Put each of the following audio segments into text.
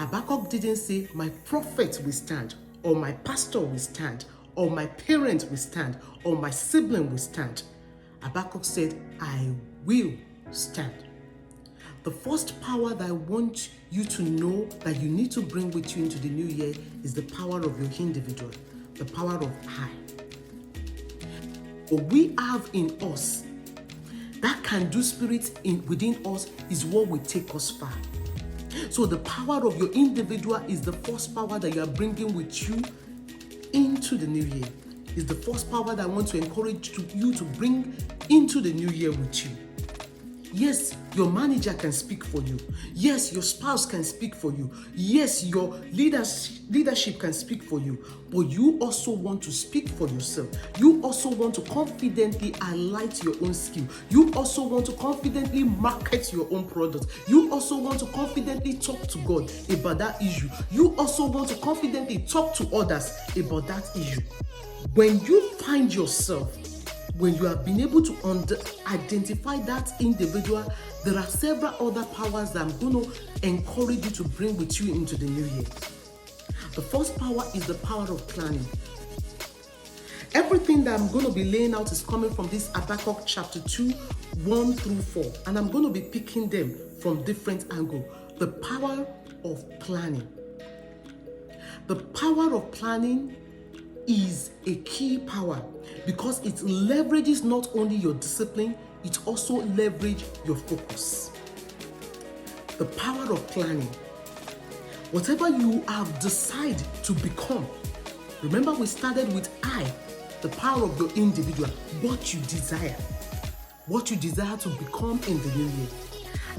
Habakkuk didn't say, my prophet will stand, or my pastor will stand, or my parent will stand, or my sibling will stand. Habakkuk said, I will stand. The first power that I want you to know that you need to bring with you into the new year is the power of your individual, the power of I. What we have in us, that can-do spirit within us is what will take us far. So the power of your individual is the first power that you are bringing with you into the new year. Is the first power that I want to encourage you to bring into the new year with you. Yes, your manager can speak for you. Yes, your spouse can speak for you. Yes, your leadership can speak for you. But you also want to speak for yourself. You also want to confidently highlight your own skill. You also want to confidently market your own product. You also want to confidently talk to God about that issue. You also want to confidently talk to others about that issue. When you find yourself, when you have been able to identify that individual, there are several other powers that I'm going to encourage you to bring with you into the new year. The first power is the power of planning. Everything that I'm going to be laying out is coming from this Habakkuk chapter 2, 1 through 4. And I'm going to be picking them from different angles. The power of planning. The power of planning is a key power because it leverages not only your discipline, it also leverages your focus. The power of planning. Whatever you have decided to become, remember we started with I, the power of your individual, what you desire to become in the new year.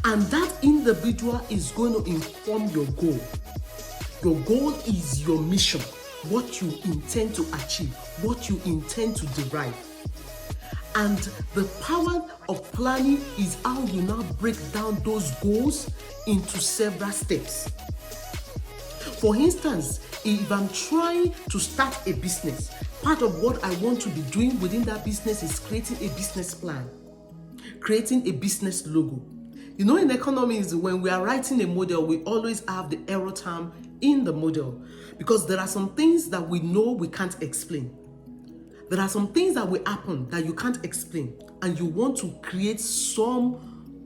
And that individual is going to inform your goal. Your goal is your mission. What you intend to achieve, what you intend to derive. And the power of planning is how you now break down those goals into several steps. For instance, if I'm trying to start a business, part of what I want to be doing within that business is creating a business plan, creating a business logo. You know, in economics, when we are writing a model, we always have the error term in the model because there are some things that we know we can't explain. There are some things that will happen that you can't explain, and you want to create some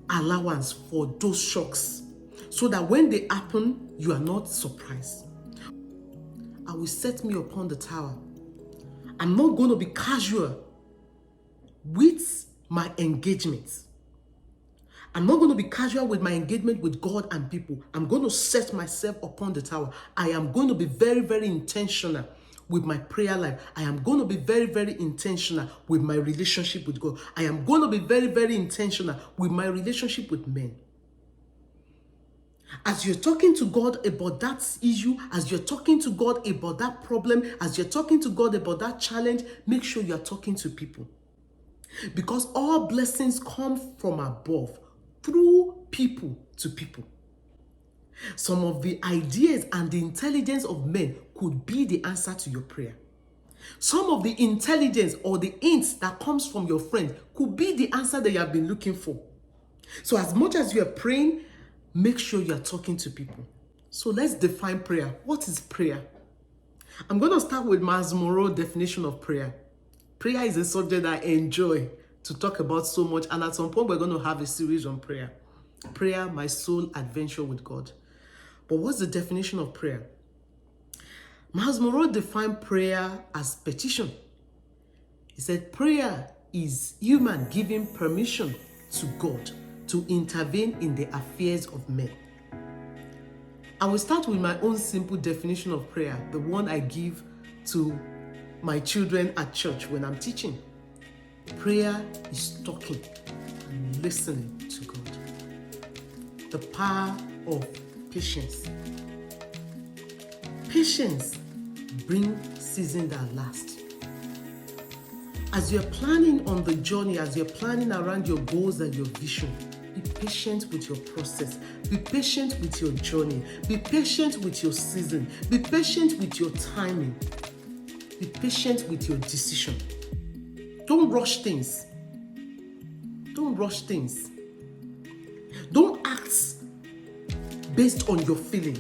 allowance for those shocks so that when they happen, you are not surprised. I will set me upon the tower. I'm not going to be casual with my engagement. I'm not going to be casual with my engagement with God and people. I'm going to set myself upon the tower. I am going to be very, very intentional with my prayer life. I am going to be very, very intentional with my relationship with God. I am going to be very, very intentional with my relationship with men. As you're talking to God about that issue, as you're talking to God about that problem, as you're talking to God about that challenge, make sure you're talking to people. Because all blessings come from above, through people to people. Some of the ideas and the intelligence of men could be the answer to your prayer. Some of the intelligence or the hints that comes from your friend could be the answer that you have been looking for. So as much as you are praying, make sure you are talking to people. So let's define prayer. What is prayer? I'm going to start with Myles Munroe's definition of prayer. Prayer is a subject I enjoy to talk about so much, and at some point we're going to have a series on prayer. Prayer, my soul adventure with God. But what's the definition of prayer? Myles Munroe defined prayer as petition. He said prayer is human giving permission to God to intervene in the affairs of men. I will start with my own simple definition of prayer, the one I give to my children at church when I'm teaching. Prayer is talking and listening to God. The power of patience. Patience brings seasons that last. As you're planning on the journey, as you're planning around your goals and your vision, be patient with your process. Be patient with your journey. Be patient with your season. Be patient with your timing. Be patient with your decision. Don't rush things. Don't rush things. Don't act based on your feeling.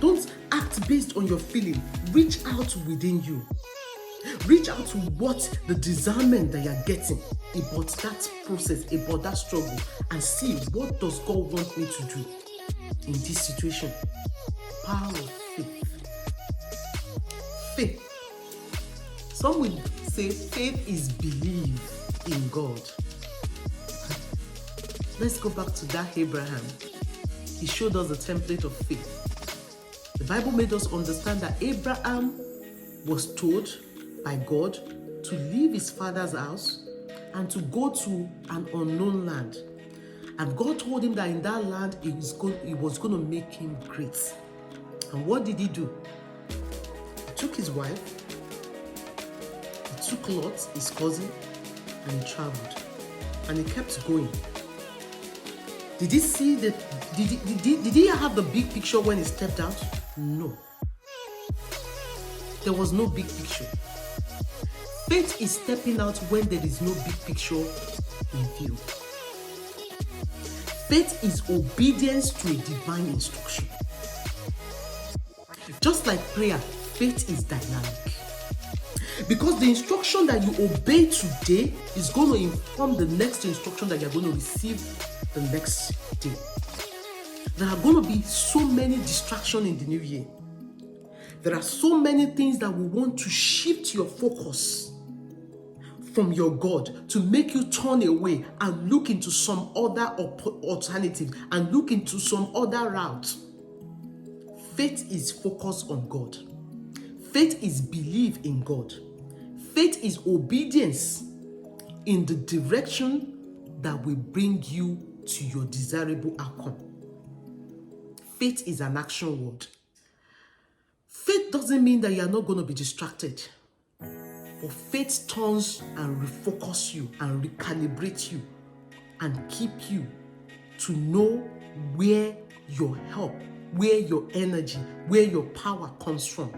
Don't act based on your feeling. Reach out within you. Reach out to what the discernment that you're getting about that process, about that struggle, and see what does God want me to do in this situation. Power of faith. Faith. Some will say faith is belief in God. Let's go back to that Abraham. He showed us the template of faith. The Bible made us understand that Abraham was told by God to leave his father's house and to go to an unknown land. And God told him that in that land, he was going to make him great. And what did he do? He took his wife, he took Lot, his cousin, and he traveled. And he kept going. Did he see the? Did he have the big picture when he stepped out? No. There was no big picture. Faith is stepping out when there is no big picture in view. Faith is obedience to a divine instruction. Just like prayer, faith is dynamic. Because the instruction that you obey today is going to inform the next instruction that you're going to receive the next day. There are going to be so many distractions in the new year. There are so many things that will want to shift your focus from your God to make you turn away and look into some other alternative and look into some other route. Faith is focused on God. Faith is belief in God. Faith is obedience in the direction that will bring you to your desirable outcome. Faith is an action word. Faith doesn't mean that you are not going to be distracted. But faith turns and refocus you and recalibrate you and keep you to know where your help, where your energy, where your power comes from.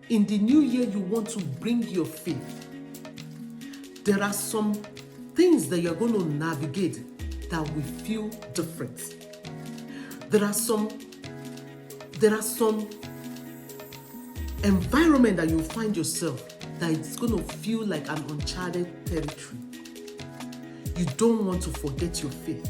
In the new year, you want to bring your faith. There are some things that you're going to navigate that will feel different. There are some environment that you find yourself that it's going to feel like an uncharted territory. You don't want to forget your faith.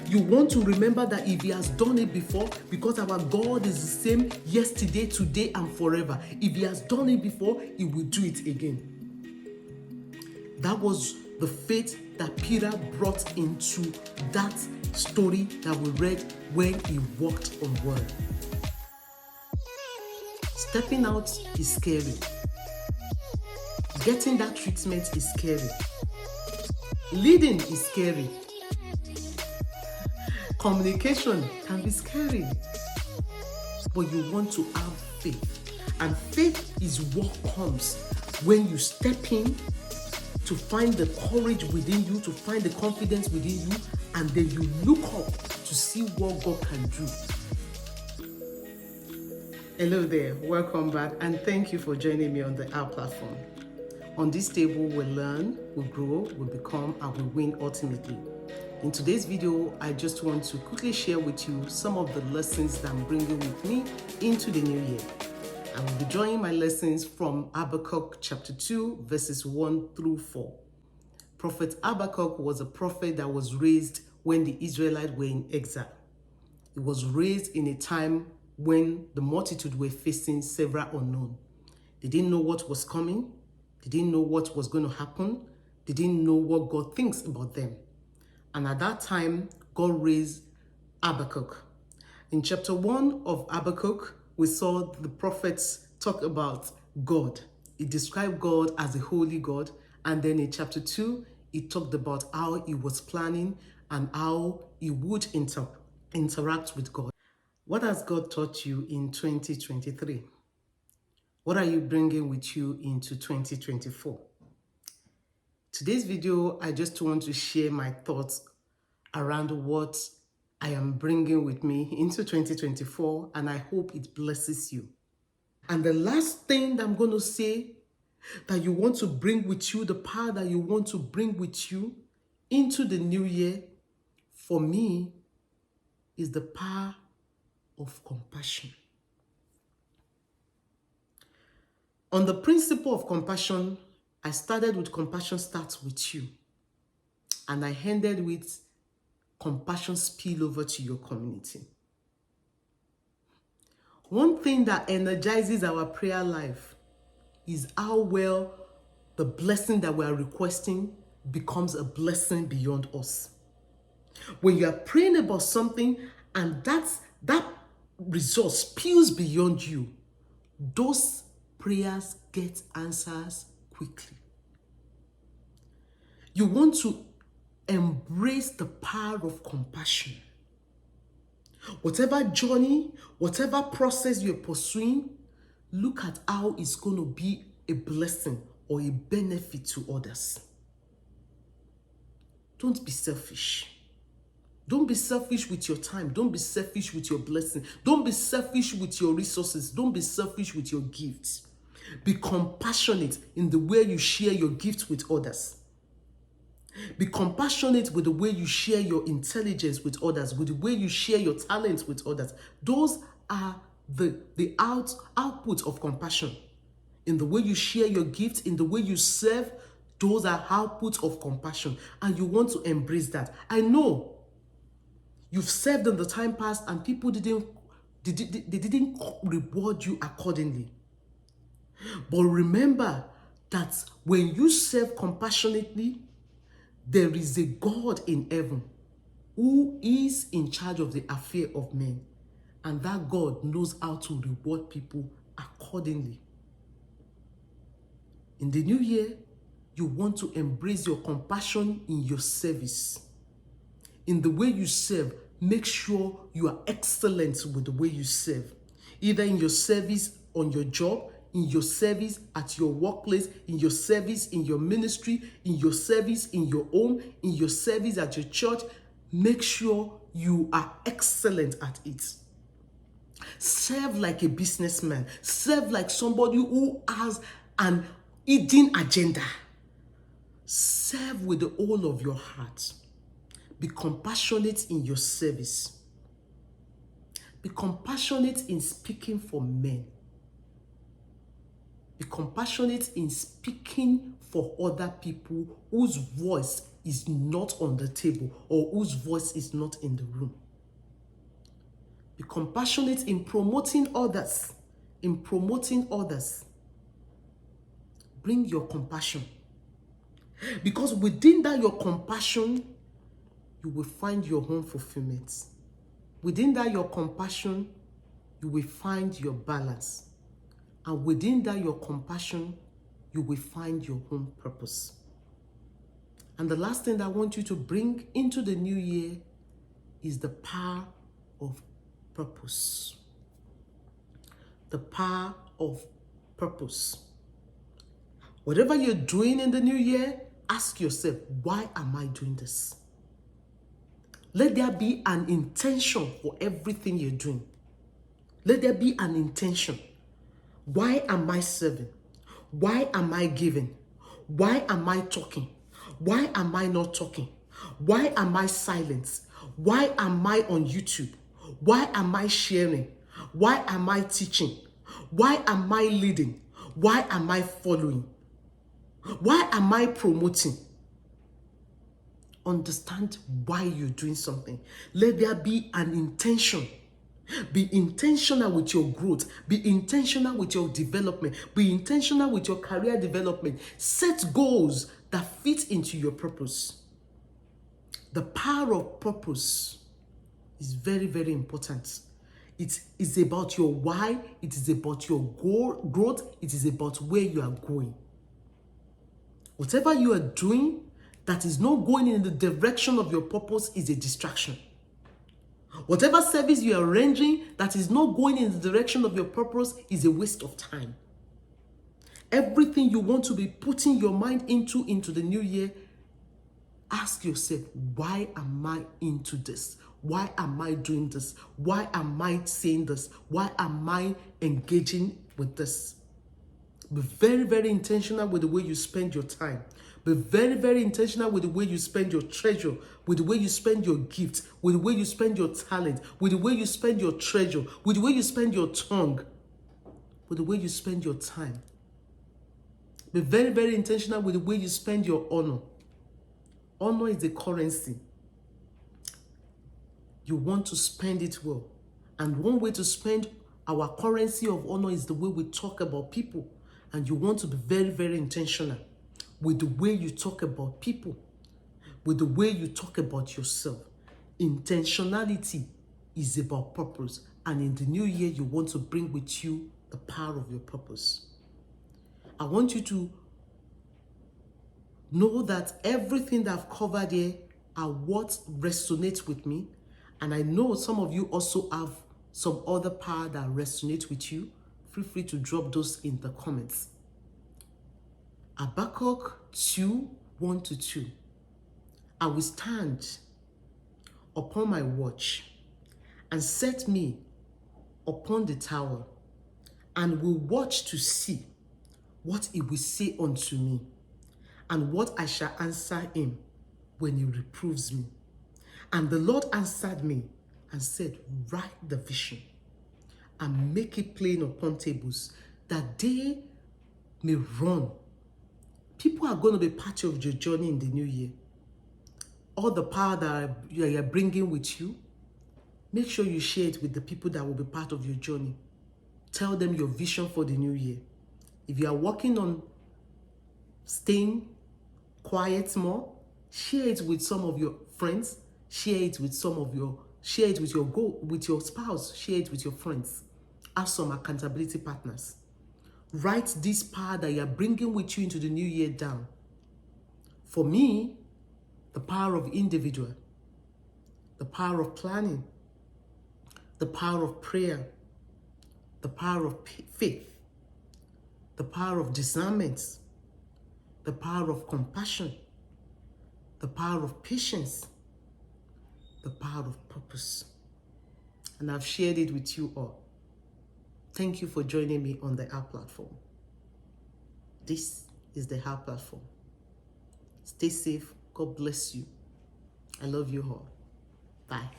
You want to remember that if he has done it before, because our God is the same yesterday, today, and forever. If he has done it before, he will do it again. That was the faith that Peter brought into that story that we read when he walked on water. Stepping out is scary. Getting that treatment is scary. Leading is scary. Communication can be scary. But you want to have faith. And faith is what comes when you step in to find the courage within you, to find the confidence within you, and then you look up to see what God can do. Hello there, welcome back, and thank you for joining me on our platform. On this table, we'll learn, we'll grow, we'll become, and we'll win ultimately. In today's video, I just want to quickly share with you some of the lessons that I'm bringing with me into the new year. I will be drawing my lessons from Habakkuk chapter 2, verses 1 through 4. Prophet Habakkuk was a prophet that was raised when the Israelites were in exile. He was raised in a time when the multitude were facing several unknowns. They didn't know what was coming. They didn't know what was going to happen. They didn't know what God thinks about them. And at that time, God raised Habakkuk. In chapter 1 of Habakkuk, we saw the prophets talk about God. He described God as a holy God. And then in chapter 2, he talked about how he was planning and how he would interact with God. What has God taught you in 2023? What are you bringing with you into 2024? Today's video, I just want to share my thoughts around what I am bringing with me into 2024, and I hope it blesses you. And the last thing that I'm going to say that you want to bring with you, the power that you want to bring with you into the new year, for me is the power of compassion. On the principle of compassion, I started with compassion starts with you. And I ended with compassion spill over to your community. One thing that energizes our prayer life is how well the blessing that we are requesting becomes a blessing beyond us. When you are praying about something and that result spills beyond you, those prayers get answers quickly. You want to embrace the power of compassion. Whatever journey, whatever process you're pursuing, look at how it's going to be a blessing or a benefit to others. Don't be selfish. Don't be selfish with your time. Don't be selfish with your blessing. Don't be selfish with your resources. Don't be selfish with your gifts. Be compassionate in the way you share your gifts with others. Be compassionate with the way you share your intelligence with others, with the way you share your talents with others. Those are the output of compassion. In the way you share your gifts, in the way you serve, those are outputs of compassion. And you want to embrace that. I know you've served in the time past and people didn't reward you accordingly. But remember that when you serve compassionately, there is a God in heaven who is in charge of the affair of men. And that God knows how to reward people accordingly. In the new year, you want to embrace your compassion in your service. In the way you serve, make sure you are excellent with the way you serve. Either in your service on your job, in your service at your workplace, in your service in your ministry, in your service in your home, in your service at your church. Make sure you are excellent at it. Serve like a businessman. Serve like somebody who has an hidden agenda. Serve with the whole of your heart. Be compassionate in your service. Be compassionate in speaking for men. Be compassionate in speaking for other people whose voice is not on the table or whose voice is not in the room. Be compassionate in promoting others. In promoting others. Bring your compassion. Because within that your compassion, you will find your own fulfillment. Within that your compassion, you will find your balance. And within that your compassion, you will find your own purpose. And the last thing that I want you to bring into the new year is the power of purpose. The power of purpose. Whatever you're doing in the new year, ask yourself, why am I doing this? Let there be an intention for everything you're doing. Let there be an intention. Why am I serving? Why am I giving? Why am I talking? Why am I not talking? Why am I silent? Why am I on YouTube? Why am I sharing? Why am I teaching? Why am I leading? Why am I following? Why am I promoting? Understand why you're doing something. Let there be an intention. Be intentional with your growth. Be intentional with your development. Be intentional with your career development. Set goals that fit into your purpose. The power of purpose is very, very important. It is about your why. It is about your growth. It is about where you are going. Whatever you are doing that is not going in the direction of your purpose is a distraction. Whatever service you are rendering that is not going in the direction of your purpose is a waste of time. Everything you want to be putting your mind into the new year, ask yourself, why am I into this? Why am I doing this? Why am I saying this? Why am I engaging with this? Be very, very intentional with the way you spend your time. Be very, very intentional with the way you spend your treasure, with the way you spend your gift, with the way you spend your talent, with the way you spend your treasure, with the way you spend your tongue, with the way you spend your time. Be very, very intentional with the way you spend your honor. Honor is the currency. You want to spend it well. And one way to spend our currency of honor is the way we talk about people. And you want to be very, very intentional with the way you talk about people, with the way you talk about yourself. Intentionality is about purpose. And in the new year, you want to bring with you the power of your purpose. I want you to know that everything that I've covered here are what resonates with me. And I know some of you also have some other power that resonates with you. Feel free to drop those in the comments. Habakkuk 2:1-2. I will stand upon my watch and set me upon the tower and will watch to see what he will say unto me and what I shall answer him when he reproves me. And the Lord answered me and said, write the vision and make it plain upon tables, that they may run. People are going to be part of your journey in the new year. All the power that you're bringing with you, make sure you share it with the people that will be part of your journey. Tell them your vision for the new year. If you are working on staying quiet more, share it with some of your friends. Share it with share it with your spouse. Share it with your friends. Have some accountability partners. Write this power that you're bringing with you into the new year down. For me, the power of individual, the power of planning, the power of prayer, the power of faith, the power of discernment, the power of compassion, the power of patience, the power of purpose. And I've shared it with you all. Thank you for joining me on the App platform. This is the App platform. Stay safe. God bless you. I love you all. Bye.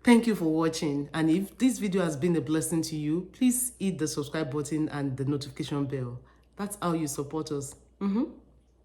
Thank you for watching. And if this video has been a blessing to you, please hit the subscribe button and the notification bell. That's how you support us.